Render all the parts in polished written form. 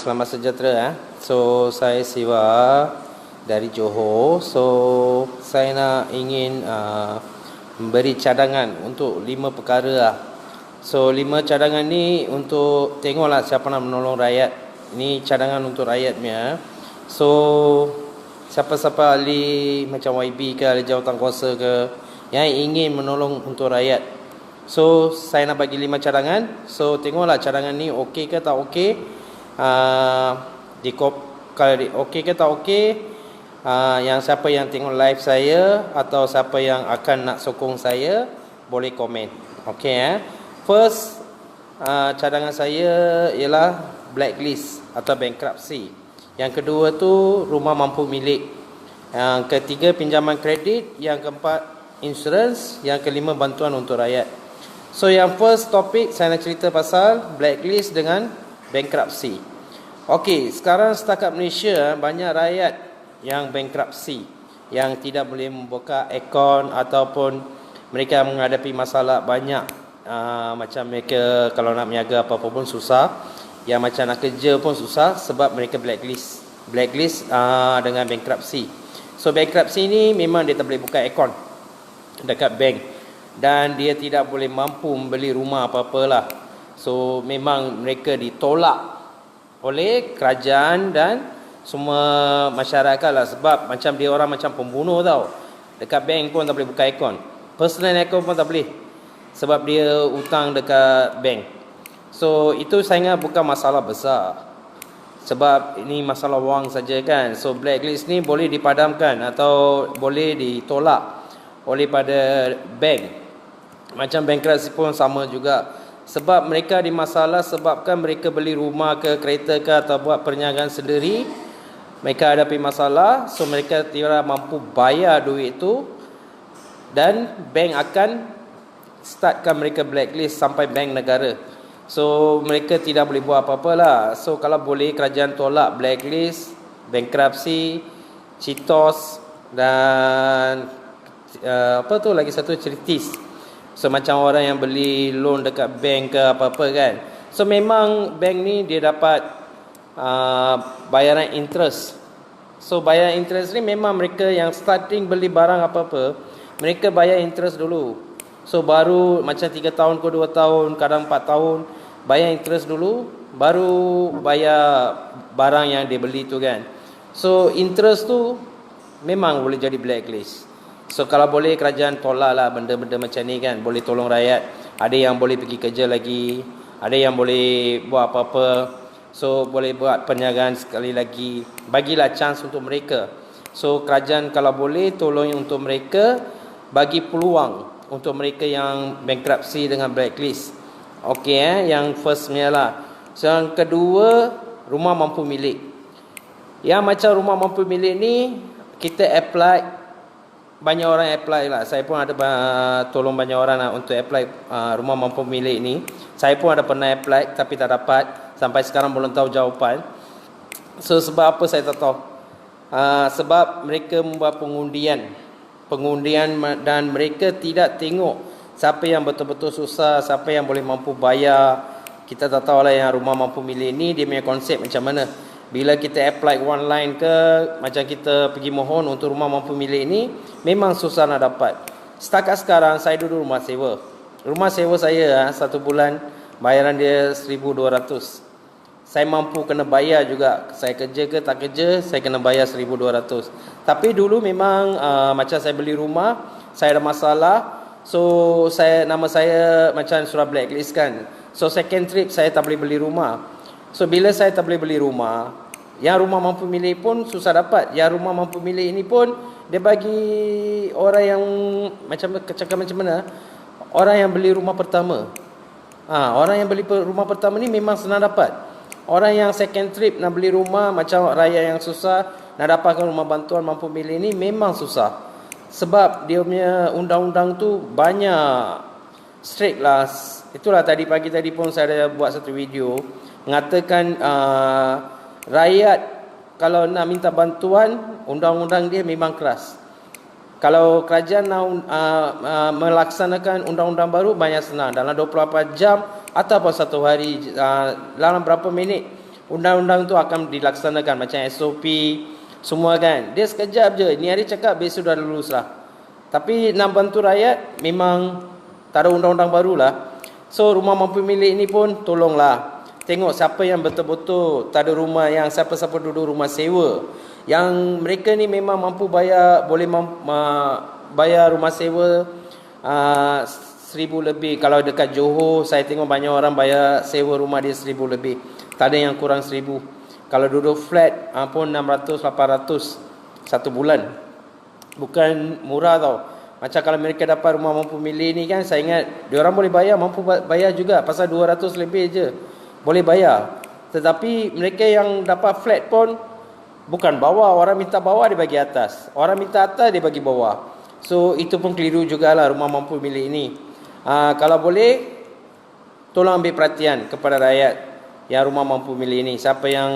Selamat sejahtera. So saya Siva dari Johor. So saya nak ingin memberi cadangan untuk 5 perkara lah. So 5 cadangan ni untuk tengoklah siapa nak menolong rakyat. Ni cadangan untuk rakyat punya. So siapa-siapa ahli macam YB ke, ahli jawatankuasa ke yang ingin menolong untuk rakyat. So saya nak bagi 5 cadangan. So tengoklah cadangan ni okey ke tak okey. Kalau okey ke tak okey, yang siapa yang tengok live saya atau siapa yang akan nak sokong saya boleh komen. Okey. First, cadangan saya ialah blacklist atau bankruptcy. Yang kedua tu rumah mampu milik. Yang ketiga pinjaman kredit. Yang keempat insurans. Yang kelima bantuan untuk rakyat. So yang first topik saya nak cerita pasal blacklist dengan bankruptcy. Okey, sekarang setakat Malaysia banyak rakyat yang bankruptcy, yang tidak boleh membuka akaun ataupun mereka menghadapi masalah banyak. Macam mereka kalau nak berniaga apa-apa pun susah, yang macam nak kerja pun susah sebab mereka blacklist dengan bankruptcy. So bankruptcy ni memang dia tak boleh buka akaun dekat bank dan dia tidak boleh mampu membeli rumah apa-apalah. So memang mereka ditolak oleh kerajaan dan semua masyarakat lah. Sebab macam dia orang macam pembunuh tau. Dekat bank pun tak boleh buka akaun, personal account pun tak boleh, sebab dia hutang dekat bank. So itu saya ingat bukan masalah besar, sebab ini masalah wang saja kan. So blacklist ni boleh dipadamkan atau boleh ditolak oleh pada bank. Macam bankruptcy pun sama juga. Sebab mereka ada masalah sebabkan mereka beli rumah ke, kereta ke atau buat perniagaan sendiri. Mereka hadapi masalah, so mereka tidak mampu bayar duit itu dan bank akan startkan mereka blacklist sampai bank negara. So mereka tidak boleh buat apa-apa lah. So kalau boleh kerajaan tolak blacklist, bankruptcy, CITOS dan apa tu lagi satu, CRITIS. So macam orang yang beli loan dekat bank ke apa-apa kan. So memang bank ni dia dapat bayaran interest. So bayaran interest ni memang mereka yang starting beli barang apa-apa, mereka bayar interest dulu. So baru macam 3 tahun ke 2 tahun, kadang 4 tahun, bayar interest dulu, baru bayar barang yang dia beli tu kan. So interest tu memang boleh jadi blacklist. So kalau boleh kerajaan tolak lah benda-benda macam ni kan. Boleh tolong rakyat. Ada yang boleh pergi kerja lagi, ada yang boleh buat apa-apa. So boleh buat perniagaan sekali lagi. Bagilah chance untuk mereka. So kerajaan kalau boleh tolong untuk mereka, bagi peluang untuk mereka yang bankruptcy dengan blacklist. Okey yang first ni lah. So yang kedua, rumah mampu milik. Yang macam rumah mampu milik ni kita apply, banyak orang apply lah. Saya pun ada tolong banyak orang lah untuk apply rumah mampu milik ni. Saya pun ada pernah apply tapi tak dapat. Sampai sekarang belum tahu jawapan. So sebab apa saya tak tahu. Sebab mereka membuat pengundian dan mereka tidak tengok siapa yang betul-betul susah, siapa yang boleh mampu bayar. Kita tak tahu lah yang rumah mampu milik ni dia punya konsep macam mana. Bila kita apply online ke, macam kita pergi mohon untuk rumah mampu milik ni, memang susah nak dapat. Setakat sekarang saya duduk rumah sewa. Rumah sewa saya 1 bulan bayaran dia 1,200. Saya mampu kena bayar juga. Saya kerja ke tak kerja, saya kena bayar 1,200. Tapi dulu memang macam saya beli rumah, saya ada masalah. So nama saya macam surah blacklist kan. So second trip saya tak boleh beli rumah. So bila saya tak boleh beli rumah, yang rumah mampu milik pun susah dapat. Yang rumah mampu milik ini pun dia bagi orang yang macam mana? Orang yang beli rumah pertama. Orang yang beli rumah pertama ni memang senang dapat. Orang yang second trip nak beli rumah, macam rakyat yang susah nak dapatkan rumah bantuan mampu milik ni memang susah. Sebab dia punya undang-undang tu banyak strict lah. Itulah tadi pagi tadi pun saya ada buat satu video mengatakan rakyat kalau nak minta bantuan, undang-undang dia memang keras. Kalau kerajaan nak melaksanakan undang-undang baru, banyak senang. Dalam 24 jam ataupun 1 hari, dalam berapa minit undang-undang tu akan dilaksanakan macam SOP semua kan. Dia sekejap je, ni hari cakap besok dah lulus lah. Tapi nak bantu rakyat memang tak ada undang-undang baru lah. So rumah mampu milik ni pun tolonglah tengok siapa yang betul-betul tak ada rumah, yang siapa-siapa duduk rumah sewa, yang mereka ni memang mampu bayar, boleh bayar rumah sewa 1,000 lebih. Kalau dekat Johor saya tengok banyak orang bayar sewa rumah dia 1,000 lebih, tak ada yang kurang 1,000. Kalau duduk flat pun 600-800 satu bulan, bukan murah tau. Macam kalau mereka dapat rumah mampu milik ni kan, saya ingat diorang boleh bayar, mampu bayar juga, pasal 200 lebih je boleh bayar. Tetapi mereka yang dapat flat pun bukan bawah, orang minta bawah dia bagi atas, orang minta atas dia bagi bawah. So itu pun keliru jugalah rumah mampu milik ini. Kalau boleh tolong ambil perhatian kepada rakyat yang rumah mampu milik ini. Siapa yang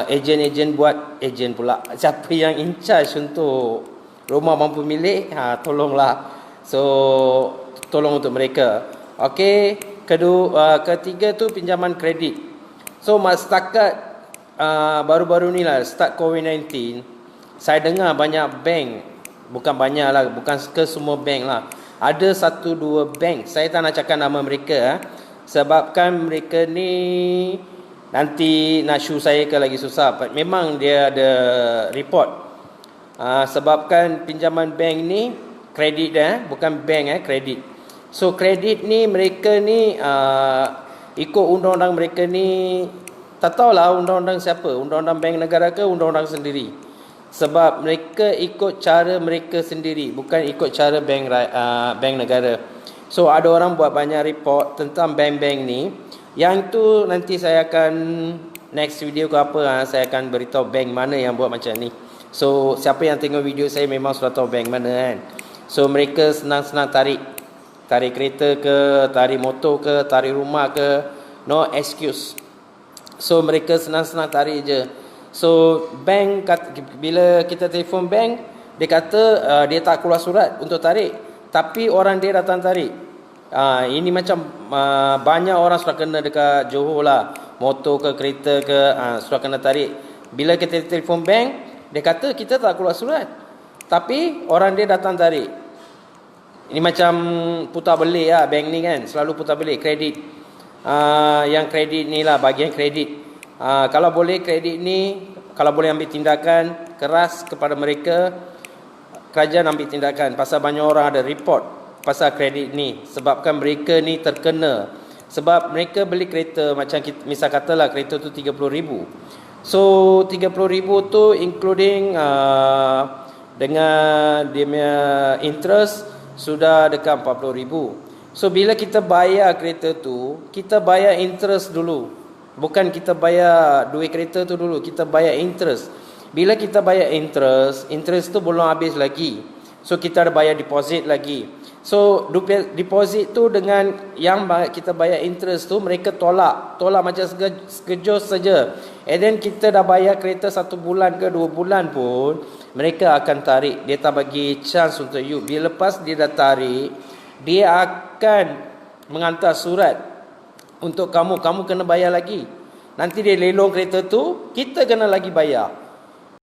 ejen-ejen buat, ejen pula, siapa yang in charge untuk rumah mampu milik, tolonglah. So tolong untuk mereka. Okey. Ketiga tu pinjaman kredit. So setakat baru-baru ni lah, start COVID-19, saya dengar banyak bank, bukan banyak lah, bukan ke semua bank lah, ada 1-2 bank, saya tak nak cakap nama mereka sebabkan mereka ni nanti nak show saya ke lagi susah. Memang dia ada report. Sebabkan pinjaman bank ni kredit bukan bank kredit. So kredit ni mereka ni ikut undang-undang mereka ni, tak tahulah undang-undang siapa, undang-undang bank negara ke undang-undang sendiri. Sebab mereka ikut cara mereka sendiri, bukan ikut cara bank negara. So ada orang buat banyak report tentang bank-bank ni. Yang tu nanti saya akan next video ke apa, saya akan beritahu bank mana yang buat macam ni. So siapa yang tengok video saya memang sudah tahu bank mana kan. So mereka senang-senang tarik kereta ke, tarik motor ke, tarik rumah ke, no excuse. So mereka senang-senang tarik je. So bank bila kita telefon bank, dia kata dia tak keluar surat untuk tarik, tapi orang dia datang tarik. Ini macam banyak orang sudah kena dekat Johor lah, motor ke kereta ke, sudah kena tarik. Bila kita telefon bank, dia kata kita tak keluar surat, tapi orang dia datang tarik. Ini macam putar belik lah, bank ni kan selalu putar belik kredit. Yang kredit ni lah, bagian kredit. Kalau boleh kredit ni, kalau boleh ambil tindakan keras kepada mereka, kerajaan ambil tindakan. Pasal banyak orang ada report pasal kredit ni, sebabkan mereka ni terkena. Sebab mereka beli kereta, macam kita, misal katalah kereta tu 30,000. So 30,000 tu including dengan dia punya interest sudah dekat 40,000. So bila kita bayar kereta tu, kita bayar interest dulu. Bukan kita bayar duit kereta tu dulu, kita bayar interest. Bila kita bayar interest tu belum habis lagi. So kita ada bayar deposit lagi. So deposit tu dengan yang kita bayar interest tu, mereka tolak macam sekejap saja. And then kita dah bayar kereta 1 bulan ke 2 bulan pun, mereka akan tarik. Dia tak bagi chance untuk you. Bila lepas dia dah tarik, dia akan menghantar surat untuk kamu kena bayar lagi. Nanti dia lelong kereta tu, kita kena lagi bayar.